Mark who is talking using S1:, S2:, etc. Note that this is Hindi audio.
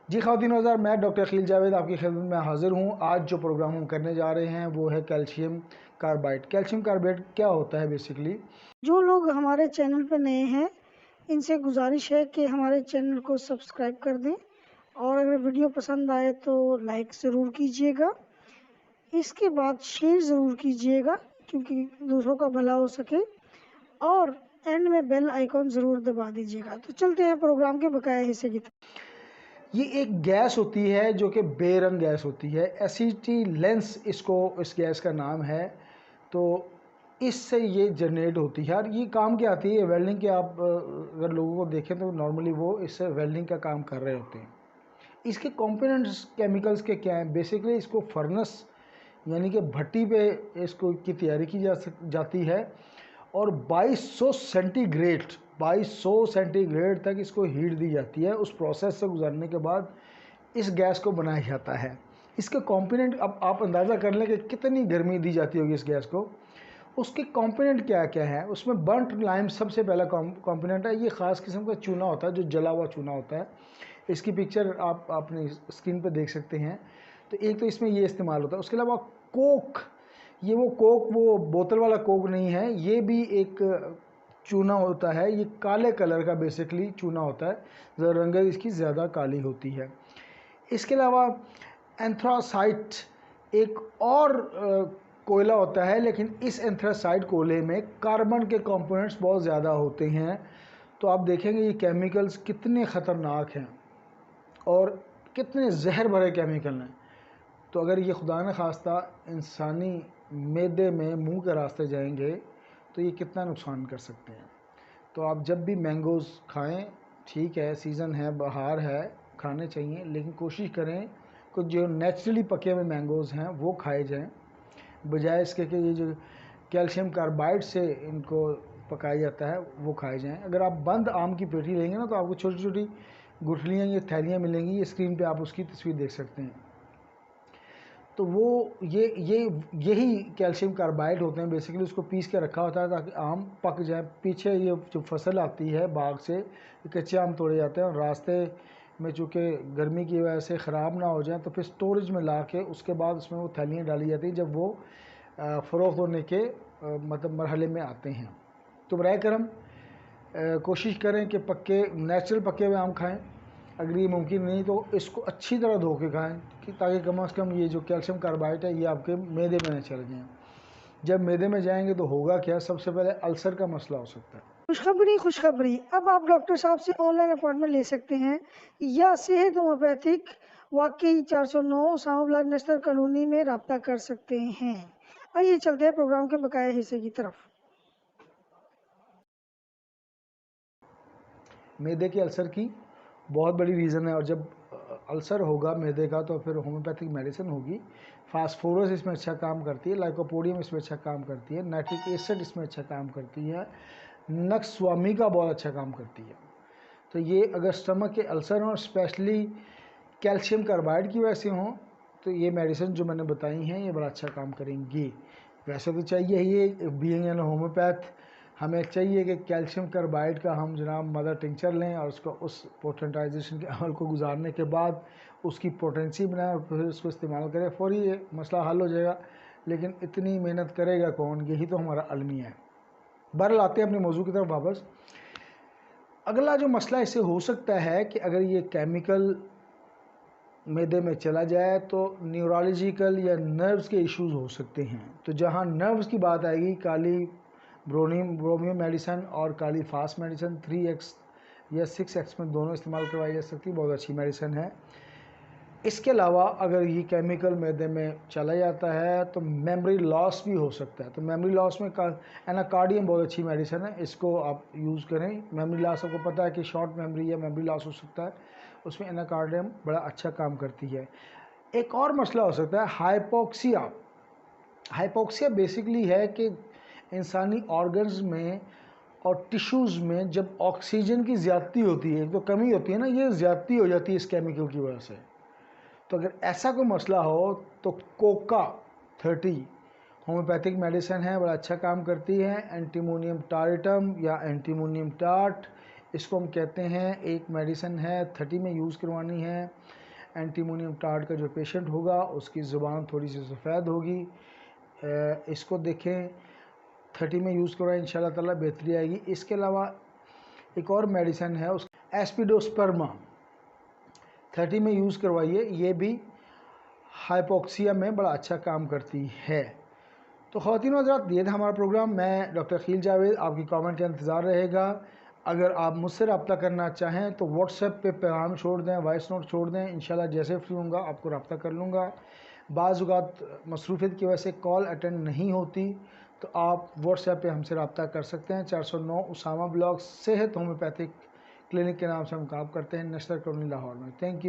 S1: जी ख़वातीन हज़रात, मैं डॉक्टर अकील जावेद आपकी खिदमत में हाज़िर हूँ। आज जो प्रोग्राम हम करने जा रहे हैं वो है कैल्शियम कार्बाइड। कैल्शियम कार्बाइड क्या होता है बेसिकली?
S2: जो लोग हमारे चैनल पर नए हैं, इनसे गुजारिश है कि हमारे चैनल को सब्सक्राइब कर दें और अगर वीडियो पसंद आए तो लाइक ज़रूर कीजिएगा। इसके बाद शेयर ज़रूर कीजिएगा क्योंकि दूसरों का भला हो सके, और एंड में बेल आइकॉन ज़रूर दबा दीजिएगा। तो चलते हैं प्रोग्राम के बकाया हिस्से की तरफ।
S1: ये एक गैस होती है जो कि बेरंग गैस होती है। एसिटिलेंस इस गैस का नाम है। तो इससे ये जनरेट होती है और ये काम क्या आती है? वेल्डिंग के आप अगर लोगों को देखें तो नॉर्मली वो इससे वेल्डिंग का काम कर रहे होते हैं। इसके कंपोनेंट्स केमिकल्स के क्या हैं? बेसिकली इसको फर्नेस यानी कि भट्टी पे इसको की तैयारी की जाती है और 2200 सेंटीग्रेड तक इसको हीट दी जाती है। उस प्रोसेस से गुजरने के बाद इस गैस को बनाया जाता है। इसके कंपोनेंट अब आप अंदाज़ा कर लें कि कितनी गर्मी दी जाती होगी इस गैस को। उसके कंपोनेंट क्या क्या है? उसमें बर्nt लाइम सबसे पहला कंपोनेंट है। ये ख़ास किस्म का चूना होता है जो जला हुआ चूना होता है। इसकी पिक्चर आप अपनी स्क्रीन पर देख सकते हैं। तो एक तो इसमें ये इस्तेमाल होता है। उसके अलावा कोक, वो बोतल वाला कोक नहीं है, ये भी एक चूना होता है। ये काले कलर का बेसिकली चूना होता है, ज़रा रंगत इसकी ज़्यादा काली होती है। इसके अलावा एंथ्रासाइट एक और कोयला होता है, लेकिन इस एंथ्रासाइट कोयले में कार्बन के कंपोनेंट्स बहुत ज़्यादा होते हैं। तो आप देखेंगे ये केमिकल्स कितने ख़तरनाक हैं और कितने जहर भरे केमिकल हैं। तो अगर ये खुदा न खास्ता इंसानी मैदे में मुंह के रास्ते जाएंगे तो ये कितना नुकसान कर सकते हैं। तो आप जब भी मैंगोज़ खाएं, ठीक है सीज़न है, बहार है, खाने चाहिए, लेकिन कोशिश करें कुछ जो नेचुरली पके हुए मैंगोज़ हैं वो खाए जाएं, बजाय इसके कि ये जो कैल्शियम कार्बाइड से इनको पकाया जाता है वो खाए जाएं। अगर आप बंद आम की पेटी लेंगे ना तो आपको छोटी छोटी गुठलियाँ या थैलियाँ मिलेंगी। ये स्क्रीन पे आप उसकी तस्वीर देख सकते हैं। तो वो यही कैल्शियम कार्बाइड होते हैं। बेसिकली उसको पीस के रखा होता है ताकि आम पक जाए। पीछे ये जो फसल आती है बाग से, कच्चे आम तोड़े जाते हैं और रास्ते में चूँकि गर्मी की वजह से ख़राब ना हो जाए तो फिर स्टोरेज में ला के उसके बाद उसमें वो थैलियाँ डाली जाती हैं जब वो फ़रोख्त होने के मतलब मरहले में आते हैं। तो बराए करम कोशिश करें कि नेचुरल पके हुए आम खाएं। अगर ये मुमकिन नहीं तो इसको अच्छी तरह धो के खाएँ कि ताकि कम से कम ये जो कैल्शियम कार्बाइड है ये आपके मैदे में न चले जाएँ। जब मैदे में जाएंगे तो होगा क्या? सबसे पहले अल्सर का मसला हो सकता है।
S2: खुशखबरी, अब आप डॉक्टर साहब से ऑनलाइन अपॉइंटमेंट ले सकते हैं या सेहत होम्योपैथिक वाकई 409 सांवला नेशनल कॉलोनी में रब्ता कर सकते हैं। आइए चलते हैं प्रोग्राम के बकाया हिस्से की तरफ।
S1: मैदे के अल्सर की बहुत बड़ी रीज़न है और जब अल्सर होगा मैदे का तो फिर होम्योपैथिक मेडिसिन होगी। फास्फोरस इसमें अच्छा काम करती है, लाइकोपोडियम इसमें अच्छा काम करती है, नाइट्रिक एसिड इसमें अच्छा काम करती है, नक्स्वामी का बहुत अच्छा काम करती है। तो ये अगर स्टमक के अल्सर हों, स्पेशली कैल्शियम कार्बाइड की वजह से हों, तो ये मेडिसिन जो मैंने बताई हैं ये बड़ा अच्छा काम करेंगी। वैसे तो चाहिए ही, बीइंग एन होम्योपैथ हमें चाहिए कि कैल्शियम कार्बाइड का हम जनाब मदर टिंचर लें और उसको उस पोटेंटाइजेशन के अमल को गुजारने के बाद उसकी पोटेंसी बनाएं और फिर उसको इस्तेमाल करें। फौरी ये मसला हल हो जाएगा, लेकिन इतनी मेहनत करेगा कौन? यही तो हमारा अलमिया है। बहरहाल आते हैं अपने मौजू की तरफ वापस। अगला जो मसला इससे हो सकता है कि अगर ये केमिकल मैदे में चला जाए तो न्यूरोलॉजिकल या नर्व्स के इश्यूज हो सकते हैं। तो जहाँ नर्व्स की बात आएगी, काली ब्रोमियो मेडिसन और काली फास्ट मेडिसन 3x या 6x में दोनों इस्तेमाल करवाई जा सकती है, बहुत अच्छी मेडिसन है। इसके अलावा अगर ये केमिकल मैदे में चला जाता है तो मेमोरी लॉस भी हो सकता है। तो मेमोरी लॉस में एनाकार्डियम बहुत अच्छी मेडिसन है, इसको आप यूज़ करें। मेमोरी लॉस आपको पता है कि शॉर्ट मेमोरी या मेमोरी लॉस हो सकता है, उसमें एनाकार्डियम बड़ा अच्छा काम करती है। एक और मसला हो सकता है हाइपोक्सिया। हाइपोक्सिया बेसिकली है कि इंसानी ऑर्गन्स में और टिश्यूज़ में जब ऑक्सीजन की ज़्यादती होती है, तो कमी होती है ना, ये ज़्यादती हो जाती है इस केमिकल की वजह से। तो अगर ऐसा कोई मसला हो तो कोका 30 होम्योपैथिक मेडिसिन है, बड़ा अच्छा काम करती है। एंटीमोनियम टार्टम या एंटीमोनियम टार्ट इसको हम कहते हैं, एक मेडिसिन है 30 में यूज़ करवानी है। एंटीमोनियम टार्ड का जो पेशेंट होगा उसकी ज़ुबान थोड़ी सी सफ़ेद होगी, इसको देखें 30 में यूज़ करवाएं, इंशाल्लाह ताला बेहतरी आएगी। इसके अलावा एक और मेडिसिन है उस एस्पिडोस्पर्मा 30 में यूज़ करवाइए, ये भी हाइपोक्सिया में बड़ा अच्छा काम करती है। तो ख़वातीन व हज़रात, ये था हमारा प्रोग्राम। मैं डॉक्टर अकील जावेद, आपकी कमेंट का इंतज़ार रहेगा। अगर आप मुझसे रब्ता करना चाहें तो व्हाट्सएप पे पैगाम छोड़ दें, वॉइस नोट छोड़ दें, इंशाल्लाह जैसे फ्री होऊंगा आपको रब्ता कर लूँगा। बाज़ औक़ात मसरूफ़ियत की वजह से कॉल अटेंड नहीं होती, तो आप व्हाट्सएप पे हमसे रब्ता कर सकते हैं। 409 उसामा ब्लॉक सेहत होम्योपैथिक क्लिनिक के नाम से हम काम करते हैं, नेशनल कॉलोनी लाहौर में। Thank you.